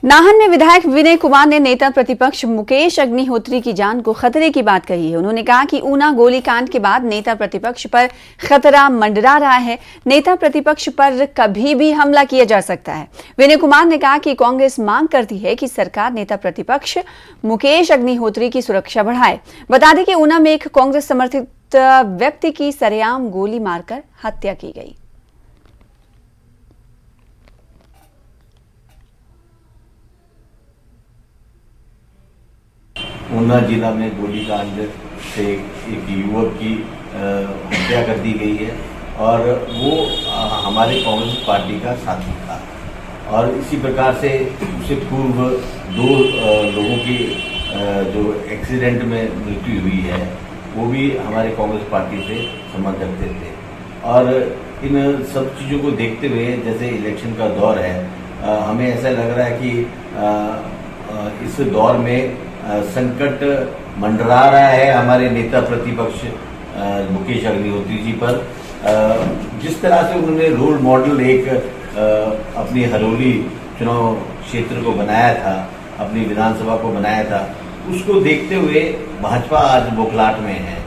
नाहन में विधायक विनय कुमार ने नेता प्रतिपक्ष मुकेश अग्निहोत्री की जान को खतरे की बात कही है। उन्होंने कहा कि ऊना गोलीकांड के बाद नेता प्रतिपक्ष पर खतरा मंडरा रहा है। नेता प्रतिपक्ष पर कभी भी हमला किया जा सकता है। विनय कुमार ने कहा कि कांग्रेस मांग करती है कि सरकार नेता प्रतिपक्ष मुकेश अग्निहोत्री की सुरक्षा बढ़ाए। बता दें कि ऊना में एक कांग्रेस समर्थित व्यक्ति की सरेआम गोली मारकर हत्या की गई। ऊना जिला में गोलीकांड से एक युवक की हत्या कर दी गई है और वो हमारे कांग्रेस पार्टी का साथी था और इसी प्रकार से उससे पूर्व दो लोगों की जो एक्सीडेंट में मृत्यु हुई है वो भी हमारे कांग्रेस पार्टी से संबंध रखते थे। और इन सब चीज़ों को देखते हुए जैसे इलेक्शन का दौर है, हमें ऐसा लग रहा है कि इस दौर में संकट मंडरा रहा है हमारे नेता प्रतिपक्ष मुकेश अग्निहोत्री जी पर। जिस तरह से उन्होंने रोल मॉडल एक अपनी हरोली चुनाव क्षेत्र को बनाया था, अपनी विधानसभा को बनाया था, उसको देखते हुए भाजपा आज बौखलाहट में है।